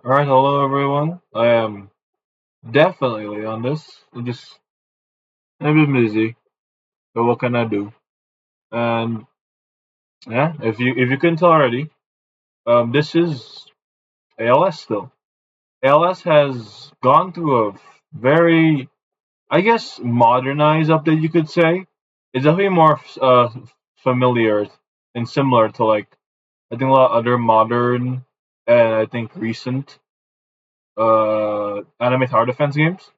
Alright, hello everyone. I am definitely on this. I'm just a bit busy, but what can I do? And yeah, if you couldn't tell already, this is ALS still. ALS has gone through a very, I guess, modernized update. You could say it's definitely more familiar and similar to like I think a lot of other modern and I think recent anime tower defense games.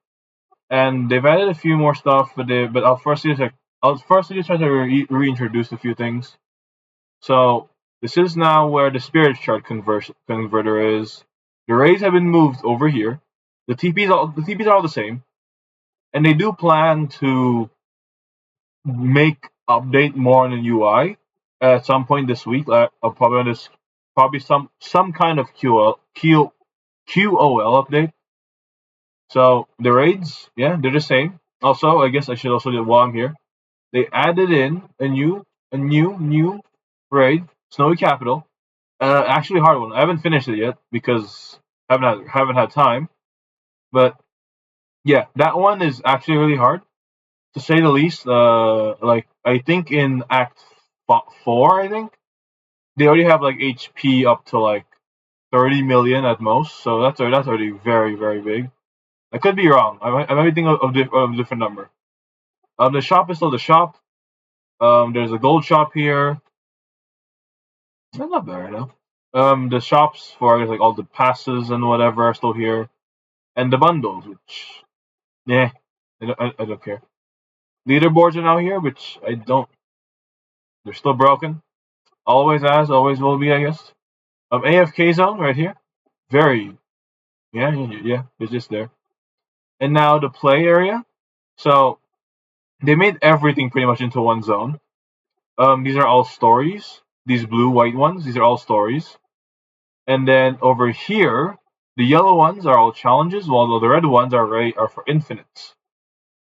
And they've added a few more stuff, but I'll firstly just try to reintroduce a few things. So this is now where the spirit chart converter is. The rays have been moved over here. The TPs are all the same, and they do plan to make update more on the UI at some point this week. Probably on this probably some kind of QOL update. So the raids, yeah, they're the same. Also, I guess I should also do while I'm here. They added in a new raid, Snowy Capital. Actually, a hard one. I haven't finished it yet because haven't had time. But yeah, that one is actually really hard to say the least. Like I think in Act 4, I think they already have like HP up to like 30 million at most. So that's already very very big. I could be wrong. I might be thinking of a different number. The shop is still the shop. There's a gold shop here. It's not bad right now. The shops for I guess, like all the passes and whatever are still here, and the bundles, which yeah, I don't care. Leaderboards are now here, which I don't. They're still broken. Always has, always will be, I guess. AFK zone right here. Very yeah. It's just there. And now the play area. So they made everything pretty much into one zone. These are all stories. These blue white ones. These are all stories. And then over here, the yellow ones are all challenges, while the red ones are for infinites.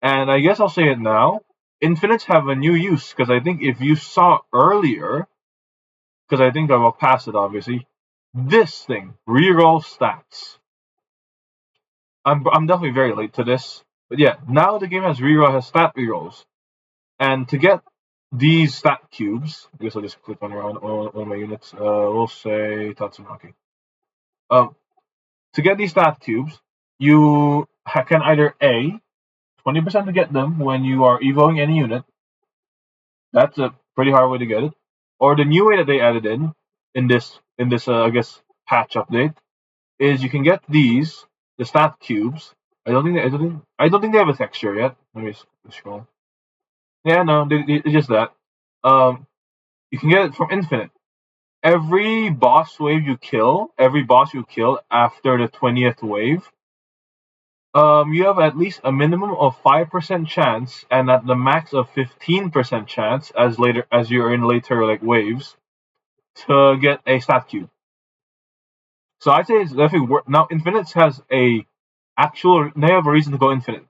And I guess I'll say it now. Infinites have a new use because I think if you saw earlier, because I think I will pass it obviously. This thing, reroll stats. I'm definitely very late to this, but yeah, now the game has stat rerolls, and to get these stat cubes, I guess I'll just click on one of my units. We'll say Tatsumaki. Um, to get these stat cubes, you can either A, 20% to get them when you are evoing any unit. That's a pretty hard way to get it. Or the new way that they added in this I guess patch update is you can get the stat cubes. I don't think they have a texture yet. Let me scroll. Yeah, no, it's just that. Um, you can get it from infinite. Every boss you kill after the 20th wave, you have at least a minimum of 5% chance, and at the max of 15% chance, as you're in later like waves, to get a stat cube. So I'd say it's definitely now. Infinites has a actual. They have a reason to go infinite.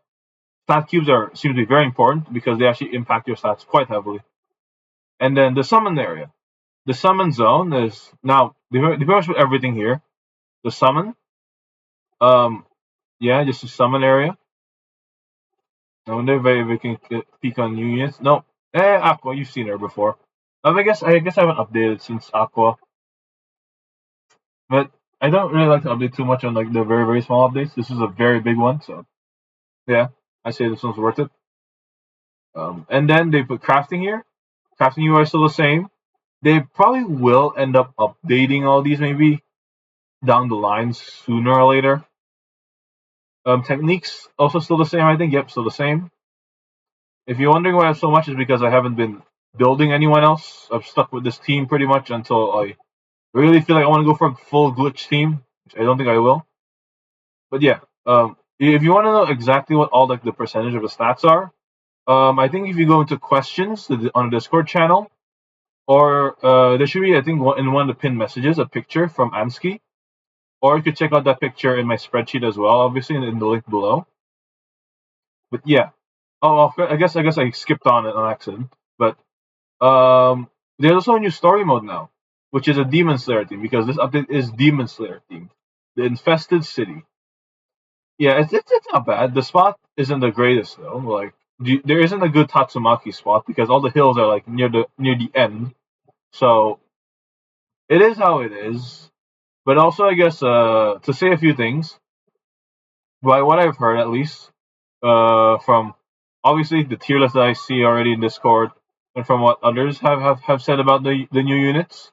Stat cubes seem to be very important because they actually impact your stats quite heavily. And then the summon area. The summon zone is now they pretty much put everything here. The summon, um, yeah, just a summon area. I wonder if we can peek on new units. No, Aqua, you've seen her before. I guess I haven't updated since Aqua, but I don't really like to update too much on like the very very small updates. This is a very big one, so yeah, I say this one's worth it. And then they put crafting here. Crafting UI is still the same. They probably will end up updating all these maybe down the line sooner or later. Techniques also still the same, I think. Yep, still the same. If you're wondering why I have so much, is because I haven't been building anyone else. I've stuck with this team pretty much until I really feel like I want to go for a full glitch team, which I don't think I will. But yeah, if you want to know exactly what all like the percentage of the stats are, I think if you go into questions on the Discord channel, or there should be, I think, in one of the pinned messages, a picture from Ansky. Or you could check out that picture in my spreadsheet as well, obviously in the link below. But yeah, I guess I skipped on it on accident. But there's also a new story mode now, which is a Demon Slayer theme because this update is Demon Slayer themed. The infested city. Yeah, it's not bad. The spot isn't the greatest though. Like there isn't a good Tatsumaki spot because all the hills are like near the end. So it is how it is. But also, I guess to say a few things, by what I've heard at least, from obviously the tier list that I see already in Discord, and from what others have said about the new units,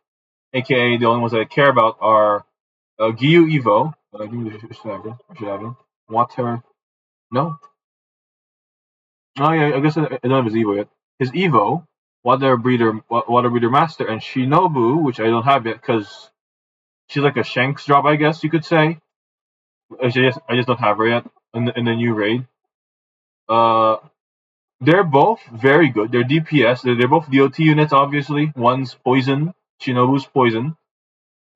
aka the only ones that I care about are Gyu Evo. I think we should have him. Water. No. Oh yeah, I guess I don't have his Evo yet. His Evo, Water Breeder Master, and Shinobu, which I don't have yet because she's like a Shanks drop, I guess you could say. I just don't have her yet in the new raid. Uh, they're both very good. They're DPS. They're both DOT units, obviously. One's poison. Shinobu's poison,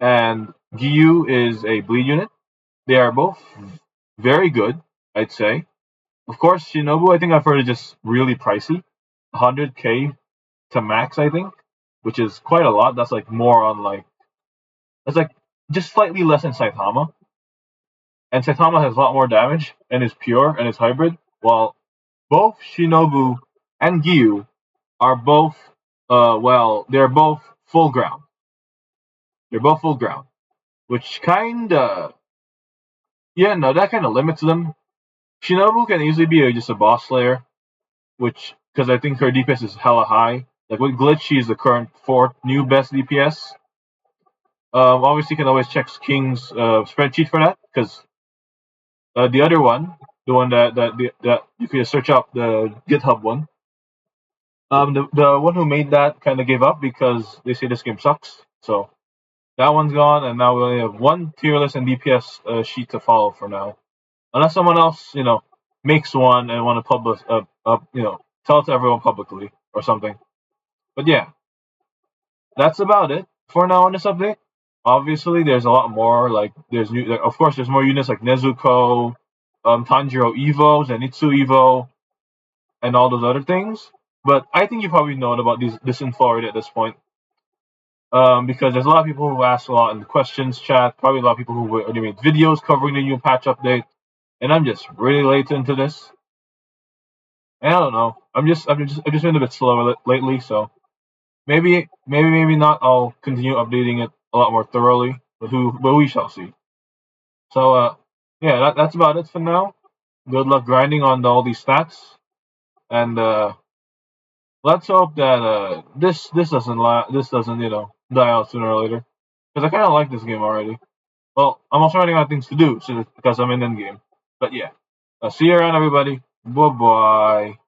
and Gyu is a bleed unit. They are both very good, I'd say. Of course, Shinobu, I think I've heard is just really pricey. 100k to max, I think, which is quite a lot. That's like more on like that's like just slightly less than Saitama. And Saitama has a lot more damage and is pure and is hybrid, while both Shinobu and Gyu are both they're both full ground. They're both full ground, which kinda yeah, no, that kinda limits them. Shinobu can easily be just a boss slayer, which because I think her DPS is hella high. Like with Glitch, she's the current fourth new best DPS. Obviously, you can always check King's spreadsheet for that because the other one, the one that you can search up the GitHub one. The one who made that kind of gave up because they say this game sucks. So that one's gone, and now we only have one tier list and DPS sheet to follow for now. Unless someone else, makes one and want to publish, tell it to everyone publicly or something. But yeah, that's about it for now on this update. Obviously, there's a lot more. Like there's new, of course, there's more units like Nezuko, Tanjiro Evo, Zenitsu Evo, and all those other things. But I think you probably know about this info already at this point. Because there's a lot of people who ask a lot in the questions chat. Probably a lot of people who already made videos covering the new patch update, and I'm just really late into this. And I don't know. I've just been a bit slower lately, so maybe not. I'll continue updating it a lot more thoroughly, but we shall see. So yeah, that's about it for now. Good luck grinding on all these stats, and let's hope that this doesn't die out sooner or later. Because I kind of like this game already. Well, I'm also running out of things to do because I'm in endgame. But yeah, see you around, everybody. Bye bye.